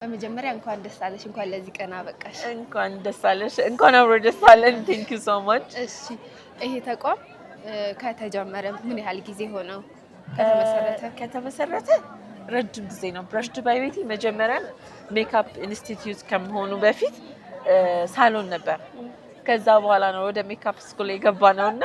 በመጀመሪያ እንኳን ደስ አለሽ እንኳን ለዚህ ቀን አበቃሽ። እንኳን ደስ አለሽ እንኳን አብሮ ደስ አለን። ቴንክ ዩ ሶ ማች። እሺ ይሄ ተቋም ከተጀመረ ምን ያህል ጊዜ ሆነው? ከተመሰረተ ረጅም ጊዜ ነው። ብራሽ ዱባይ ቤቲ መጀመሪያ ሜካፕ ኢንስቲትዩት ከመሆኑ በፊት ሳሎን ነበር። ከዛ በኋላ ነው ወደ ሜካፕ ስኩል የገባ ነውና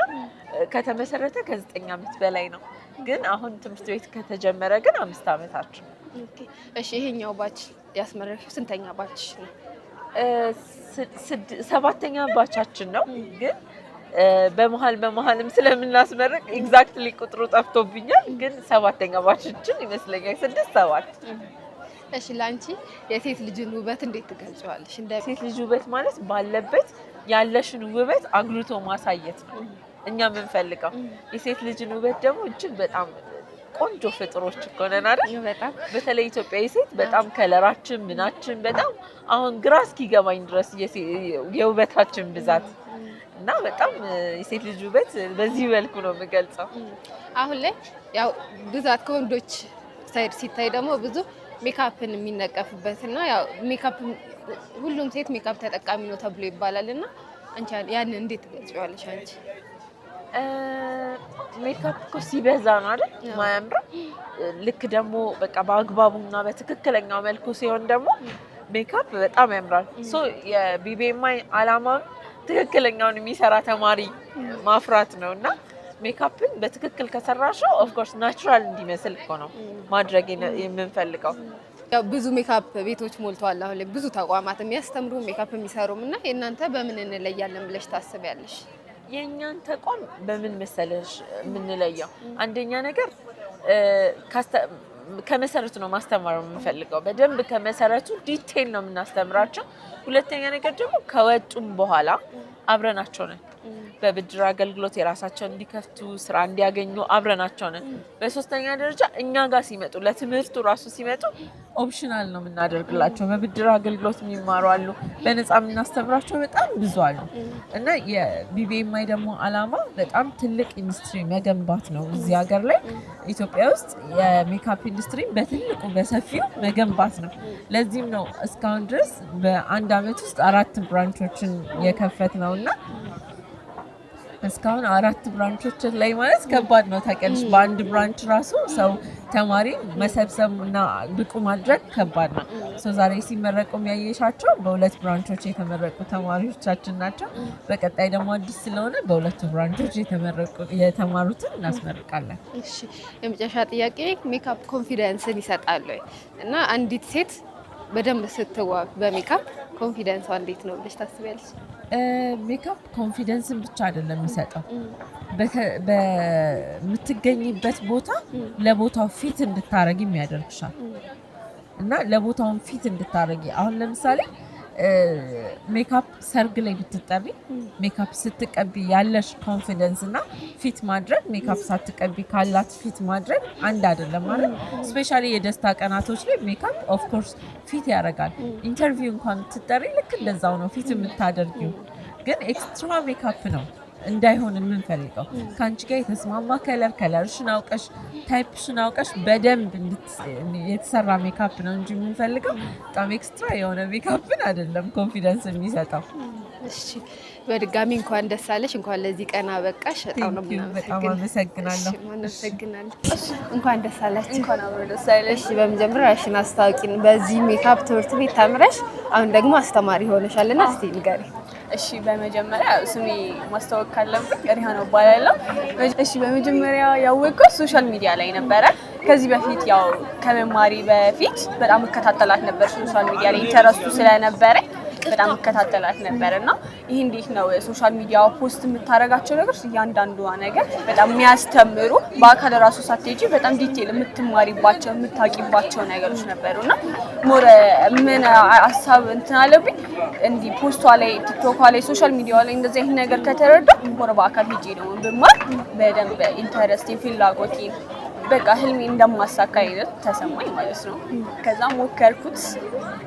ከተመሰረተ ከ9 ዓመት በላይ ነው። ግን አሁን ትምህርት ቤት ከተጀመረ ግን 5 ዓመታችን። ኦኬ እሺ ይሄኛው ባች ያስመረቅሽው ስንተኛ ባችሽ ነው? 7ኛ ባቻችን ነው። ግን በመሃልም ስለምናስመረቅ ኤግዛክትሊ ቁጥሩ ጠፍቶብኛል። ግን 7ኛ ባቻችን ይመስለኛል 6-7። እሺ ላንቺ የሴት ልጅን ውበት እንዴት ትገልጪዋለሽ? እንደ ሴት ልጅ ውበት ማለት ባለበት ያለሽን ውበት አጉልቶ ማሳየት ነው እኛ የምንፈልገው። የሴት ልጅን ውበት ደግሞ እጅግ በጣም ቆንጆ ፍጥሮች እኮ ነን አይደል? በጣም በተለይ ኢትዮጵያዊ ሴት በጣም ከለራችን ምናችን በጣም አሁን ግራ እስኪገባኝ ድረስ የውበታችን ብዛት እና በጣም የሴት ልጅ ውበት በዚህ መልኩ ነው የምገልጸው። አሁን ላይ ያው ብዛት ከወንዶች ሳይድ ሲታይ ደግሞ ብዙ ሜካፕን የሚነቀፍበትና ያው ሜካፕ ሁሉም ሴት ሜካፕ ተጠቃሚ ነው ተብሎ ይባላልና አንቺ ያንን እንዴት ትገልጪዋለሽ አንቺ? ሜካፕ እኮ ሲበዛ ነው አይደል ማያምረው። ልክ ደግሞ በቃ በአግባቡና በትክክለኛው መልኩ ሲሆን ደግሞ ሜካፕ በጣም ያምራል። ሶ የቢቢኤምአይ አላማ ትክክለኛውን የሚሰራ ተማሪ ማፍራት ነውና ሜካፕን በትክክል ከሰራሽው ኦፍ ኮርስ ናቹራል እንዲመስል እኮ ነው ማድረግ የምንፈልገው። ያው ብዙ ሜካፕ ቤቶች ሞልተዋል አሁን ላይ ብዙ ተቋማት የሚያስተምሩ ሜካፕ የሚሰሩም እና የእናንተ በምን እንለያለን ብለሽ ታስቢያለሽ? የኛን ተቋም በምን መሰለሽ የምንለየው? አንደኛ ነገር ከመሰረቱ ነው ማስተማር የምንፈልገው። በደንብ ከመሰረቱ ዲቴይል ነው የምናስተምራቸው። ሁለተኛ ነገር ደግሞ ከወጡም በኋላ አብረናቸው ነን። በብድር አገልግሎት የራሳቸውን እንዲከፍቱ ስራ እንዲያገኙ አብረናቸው ነን። በሶስተኛ ደረጃ እኛ ጋር ሲመጡ ለትምህርቱ ራሱ ሲመጡ ኦፕሽናል ነው የምናደርግላቸው። በብድር አገልግሎት የሚማሩ አሉ፣ በነፃ የምናስተምራቸው በጣም ብዙ አሉ። እና የቢቢኤምአይ ደግሞ አላማ በጣም ትልቅ ኢንዱስትሪ መገንባት ነው። እዚህ ሀገር ላይ ኢትዮጵያ ውስጥ የሜካፕ ኢንዱስትሪ በትልቁ በሰፊው መገንባት ነው። ለዚህም ነው እስካሁን ድረስ በአንድ አመት ውስጥ 4 ብራንቾችን የከፈት ነውና እስካሁን 4 ብራንቾችን ላይ ማለት ከባድ ነው ታውቂያለሽ። በአንድ ብራንች ራሱ ሰው ተማሪ መሰብሰብ እና ብቁ ማድረግ ከባድ ነው። ዛሬ ሲመረቁ የሚያየሻቸው በ2 ብራንቾች የተመረቁ ተማሪዎቻችን ናቸው። በቀጣይ ደግሞ አዲስ ስለሆነ በ2 ብራንቾች የተማሩትን እናስመርቃለን። እሺ የመጨረሻ ጥያቄ ሜካፕ ኮንፊደንስን ይሰጣል ወይ? እና አንዲት ሴት በደንብ ስትዋብ በሜካፕ ኮንፊደንሷ እንዴት ነው ብለሽ ታስቢያለሽ? ሜካፕ ኮንፊደንስን ብቻ አይደለም የሚሰጠው፣ በምትገኝበት ቦታ ለቦታው ፊት እንድታረጊ የሚያደርግሻል። እና ለቦታውን ፊት እንድታረጊ አሁን ለምሳሌ ሜካፕ ሰርግ ላይ ብትጠሪ ሜካፕ ስትቀቢ ያለሽ ኮንፊደንስ እና ፊት ማድረግ ሜካፕ ሳትቀቢ ካላት ፊት ማድረግ አንድ አይደለም ማለት። ስፔሻሊ የደስታ ቀናቶች ላይ ሜካፕ ኦፍ ኮርስ ፊት ያደርጋል። ኢንተርቪው እንኳን ብትጠሪ ልክ እንደዛው ነው ፊት የምታደርጊው። ግን ኤክስትራ ሜካፕ ነው እንዳይሆን የምንፈልገው። ከአንቺ ጋር የተስማማ ከለርሽን አውቀሽ ታይፕሽን አውቀሽ በደንብ የተሰራ ሜካፕ ነው እንጂ የምንፈልገው በጣም ኤክስትራ የሆነ ሜካፕን አይደለም ኮንፊደንስ የሚሰጠው። እሺ በድጋሚ እንኳን ደስ አለሽ እንኳን ለዚህ ቀን አበቃሽ። በጣም አመሰግናለሁ። እንኳን ደስ አላችሁ። እንኳን አብሮ ደስ አለሽ። እሺ በመጀመሪያ ራስሽን አስታውቂን። በዚህ ሜካፕ ትምህርት ቤት ተምረሽ አሁን ደግሞ አስተማሪ ሆነሻልና እስቲ ንገሪ። እሺ በመጀመሪያ ስሜ ማስተዋወቅ ካለብኝ ሪሃና እባላለሁ። እሺ በመጀመሪያ ያወቅኩት ሶሻል ሚዲያ ላይ ነበረ። ከዚህ በፊት ያው ከመማሪ በፊት በጣም እከታተላት ነበር። ሶሻል ሚዲያ ላይ ኢንተረስቱ ስለነበረ በጣም እከታተላት ነበርና ይሄ እንዴት ነው ሶሻል ሚዲያ ፖስት የምታረጋቸው ነገሮች እያንዳንዷ ነገር በጣም የሚያስተምሩ በአካል ራሱ ሳትሄጂ በጣም ዲቴል የምትማሪባቸው የምታውቂባቸው ነገሮች ነበሩና ሞር ምን ሀሳብ እንትን አለብኝ እንዲህ ፖስቷ ላይ ቲክቶክ ላይ ሶሻል ሚዲያ ላይ እንደዚህ አይነት ነገር ከተረዳሁ ሞር በአካል ሄጄ ነው ብማር በደንብ ኢንተረስት ፍላጎቴ በቃ ህልሜ እንደማሳካ አይነት ተሰማኝ ማለት ነው። ከዛ ሞከርኩት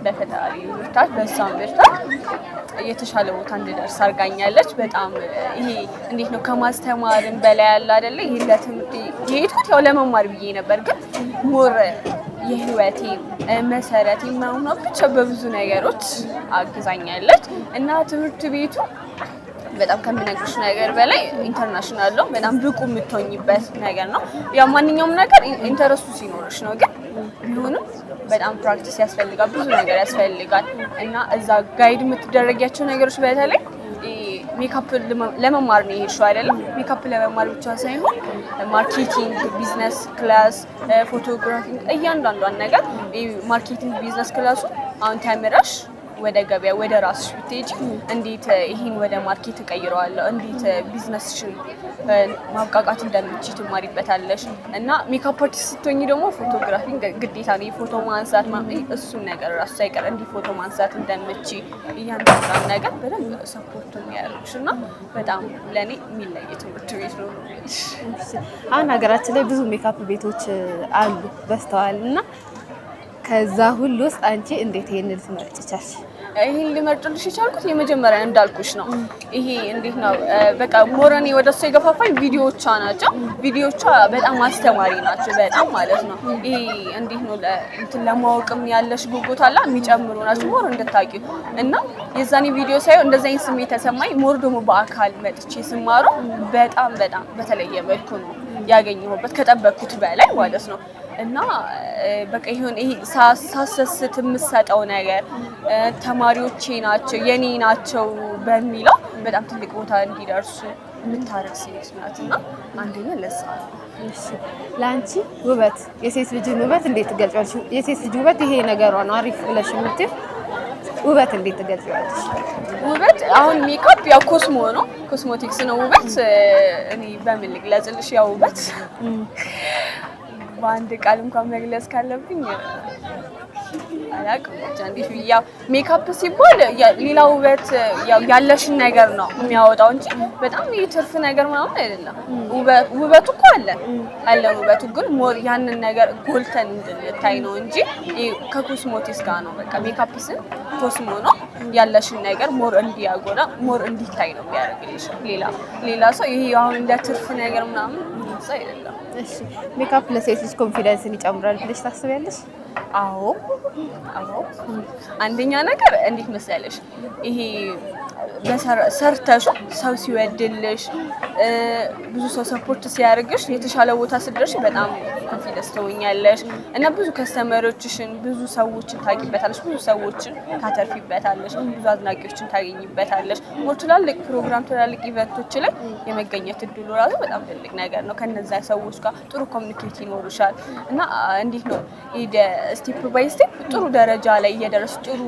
በፈጣሪ ብርታት በሷም ብርታት የተሻለ ቦታ እንድደርስ አድርጋኛለች። በጣም ይሄ እንዴት ነው ከማስተማርም በላይ ያለ አይደለ ይሄ ለትምህርት የሄድኩት ያው ለመማር ብዬ ነበር። ግን ሞር የህይወቴ መሰረቴ ነው ብቻ በብዙ ነገሮች አግዛኛለች እና ትምህርት ቤቱ በጣም ከምነግርሽ ነገር በላይ ኢንተርናሽናል ነው። በጣም ብቁ የምትሆኝበት ነገር ነው። ያው ማንኛውም ነገር ኢንተረስቱ ሲኖርሽ ነው። ግን ቢሆንም በጣም ፕራክቲስ ያስፈልጋል፣ ብዙ ነገር ያስፈልጋል እና እዛ ጋይድ የምትደረጊያቸው ነገሮች በተለይ ሜካፕ ለመማር ነው የሄድሽው አይደለም? ሜካፕ ለመማር ብቻ ሳይሆን ማርኬቲንግ፣ ቢዝነስ ክላስ፣ ፎቶግራፊ እያንዳንዷን ነገር ማርኬቲንግ ቢዝነስ ክላሱ አሁን ተምረሽ ወደ ገበያ ወደ ራስሽ ብትሄጂ እንዴት ይሄን ወደ ማርኬት እቀይረዋለሁ፣ እንዴት ቢዝነስሽን ማብቃቃት እንደምትችይ ትማሪበታለሽ እና ሜካፕ አርቲስት ስትሆኚ ደግሞ ፎቶግራፊ ግዴታ ነው። ፎቶ ማንሳት እሱን ነገር ራሱ ሳይቀር እንዲህ ፎቶ ማንሳት እንደምትችይ እያንዳንዷን ነገር በደንብ ሰፖርት የሚያደርግሽ እና በጣም ለእኔ የሚለይ ትምህርት ቤት ነው። አሁን ሀገራችን ላይ ብዙ ሜካፕ ቤቶች አሉ በስተዋል እና ከዛ ሁሉ ውስጥ አንቺ እንዴት ይሄን ልትመርጭ ቻልሽ? ይሄን ልመርጥልሽ የቻልኩት የመጀመሪያ እንዳልኩሽ ነው። ይሄ እንዴት ነው በቃ ሞረኔ ወደሱ የገፋፋኝ ቪዲዮዎቿ ናቸው። ቪዲዮዎቿ በጣም አስተማሪ ናቸው፣ በጣም ማለት ነው። ይሄ እንዴት ነው እንትን ለማወቅም ያለሽ ጉጉት አለ የሚጨምሩ ናቸው ሞር እንድታቂው እና የዛኔ ቪዲዮ ሳይሆን እንደዛ አይነት ስሜት ተሰማኝ። ሞር ደግሞ በአካል መጥቼ ስማረው በጣም በተለየ መልኩ ነው ያገኘሁበት ከጠበቅኩት በላይ ማለት ነው። እና በቃ ይሄ ሳሰስት የምሰጠው ነገር ተማሪዎቼ ናቸው የኔ ናቸው በሚለው በጣም ትልቅ ቦታ እንዲደርሱ የምታረግ ሴት ናት እና አንደኛ ለሳ ነው። እሺ ለአንቺ ውበት የሴት ልጅን ውበት እንዴት ትገልጫለሽ? የሴት ልጅ ውበት ይሄ ነገሯ ነው አሪፍ ብለሽ የምትይው ውበት እንዴት ትገልጫለሽ? ውበት አሁን ሜካፕ ያው ኮስሞ ነው፣ ኮስሞቲክስ ነው ውበት። እኔ በምን ልግለጽልሽ? ያው ውበት በአንድ ቃል እንኳን መግለጽ ካለብኝ አላውቅም። ብቻ እንዴት ያው ሜካፕ ሲባል ሌላ ውበት ያለሽን ነገር ነው የሚያወጣው እንጂ በጣም የትርፍ ነገር ምናምን አይደለም። ውበቱ እኮ አለ ውበቱ ግን ሞር ያንን ነገር ጎልተን እንድንታይ ነው እንጂ ከኮስሞቲክስ ጋር ነው። በቃ ሜካፕ ስን ኮስሞ ነው ያለሽን ነገር ሞር እንዲያጎላ ሞር እንዲታይ ነው የሚያደርግልሽ። ሌላ ሰው ይሄ አሁን እንደ ትርፍ ነገር ምናምን አይደለም። እሺ ሜካፕ ለሴት ልጅ ኮንፊደንስን ይጨምራል ብለሽ ታስቢያለሽ? አዎ አንደኛ ነገር እንዴት መሰለሽ ይሄ ሰርተሽ ሰው ሲወድልሽ ብዙ ሰው ሰፖርት ሲያደርግሽ የተሻለ ቦታ ስትደርሽ በጣም ኮንፊደንስ ትሆኛለሽ እና ብዙ ከስተመሮችሽን ብዙ ሰዎችን ታቂበታለሽ፣ ብዙ ሰዎችን ታተርፊበታለሽ፣ ብዙ አድናቂዎችን ታገኝበታለሽ። ሞር ትላልቅ ፕሮግራም ትላልቅ ኢቨንቶች ላይ የመገኘት እድሉ ራሱ በጣም ትልቅ ነገር ነው። ከነዛ ሰዎች ጋር ጥሩ ኮሚኒኬት ይኖርሻል እና እንዴት ነው ስቴፕ ባይ ስቴፕ ጥሩ ደረጃ ላይ እየደረስ ጥሩ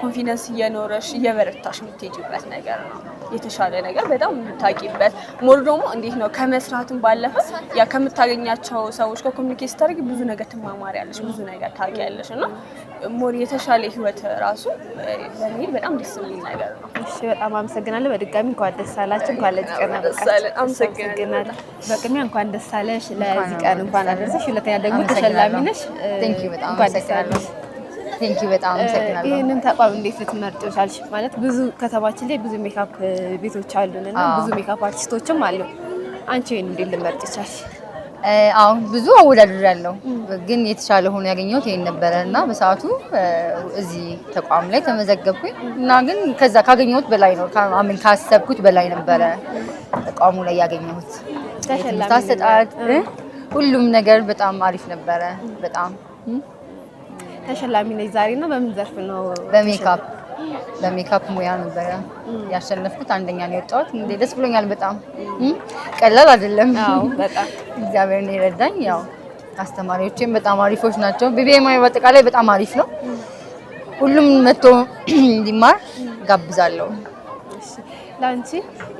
ኮንፊደንስ እየኖረሽ እየበረታሽ የምትሄጂበት ነገር ነው። የተሻለ ነገር በጣም የምታቂበት ሞር ደግሞ እንዴት ነው ከመስራትም ባለፈ ያ ከምታገኛቸው ሰዎች ጋር ኮሚኒኬት ስታደርጊ ብዙ ነገር ትማማሪያለሽ፣ ብዙ ነገር ታውቂያለሽ እና ሞር የተሻለ ህይወት ራሱ ለመሄድ በጣም ደስ የሚል ነገር ነው። እሺ በጣም አመሰግናለሁ። በድጋሚ እንኳን ደስ አላችሁ፣ እንኳን ለዚህ ቀን አመሰግናለሁ። በቅድሚያ እንኳን ደስ አለሽ፣ ለዚህ ቀን እንኳን አደረሰሽ። ሁለተኛ ደግሞ ተሸላሚ ነሽ። እንኳን ደስ አለሽ። ቴንኪው በጣም አመሰግናለሁ። ይሄንን ተቋም እንዴት ልትመርጪው ቻልሽ? ማለት ብዙ ከተማችን ላይ ብዙ ሜካፕ ቤቶች አሉን እና ብዙ ሜካፕ አርቲስቶችም አሉ። አንቺ ይሄን እንዴት ልትመርጪ ቻልሽ? አሁን ብዙ አወዳድሬያለሁ ግን የተሻለ ሆኖ ያገኘሁት ይሄን ነበረ እና በሰዓቱ እዚህ ተቋም ላይ ተመዘገብኩኝ እና ግን ከዛ ካገኘሁት በላይ ነው ካሰብኩት በላይ ነበረ ተቋሙ ላይ ያገኘሁት። ታሰጣጥ ሁሉም ነገር በጣም አሪፍ ነበረ። በጣም ተሸላሚ ነኝ ዛሬ እና በምን ዘርፍ ነው? በሜካፕ ሙያ ነበረ ያሸነፍኩት። አንደኛ ነው የወጣሁት። እንዴ ደስ ብሎኛል በጣም ቀላል አይደለም። አዎ በጣም እግዚአብሔር ነው የረዳኝ። ያው አስተማሪዎቼም በጣም አሪፎች ናቸው። ቢቢኤም በአጠቃላይ በጣም አሪፍ ነው። ሁሉም መጥቶ እንዲማር ጋብዛለሁ። እሺ ላንቺ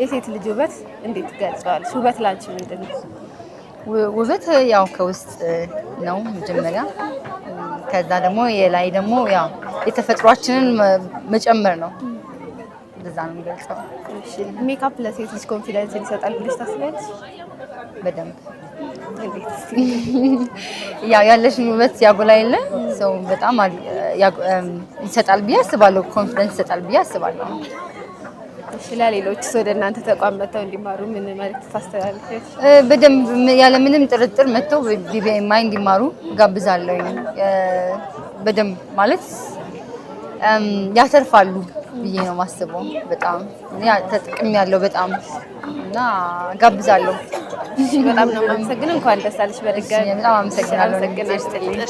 የሴት ልጅ ውበት እንዴት ትገልጻለሽ? ውበት ላንቺ ምንድን ነው? ውበት ያው ከውስጥ ነው መጀመሪያ። ከዛ ደግሞ የላይ ደግሞ ያው የተፈጥሯችንን መጨመር ነው። እንደዛ ነው የሚገልጸው። እሺ ሜካፕ ለሴት ልጅ ኮንፊደንስ ይሰጣል ብለሽ ታስቢያለሽ? በደንብ ያው ያለሽን ውበት ያጎላ የለ ሰው በጣም ይሰጣል ብዬ አስባለሁ። ኮንፊደንስ ይሰጣል ብዬ አስባለሁ። ለሌሎች ወደ እናንተ ተቋም መጥተው እንዲማሩ ምን መልዕክት ታስተላልፊያለሽ? በደንብ ያለምንም ጥርጥር መጥተው BBMI እንዲማሩ ጋብዛለሁ። በደንብ ማለት ያተርፋሉ ብዬ ነው ማስበው። በጣም ተጠቅሜያለሁ በጣም እና ጋብዛለሁ። በጣም ነው የማመሰግነው። እንኳን ደስ አለሽ በድጋሚ። በጣም አመሰግናለሁ። አመሰግናለሁ።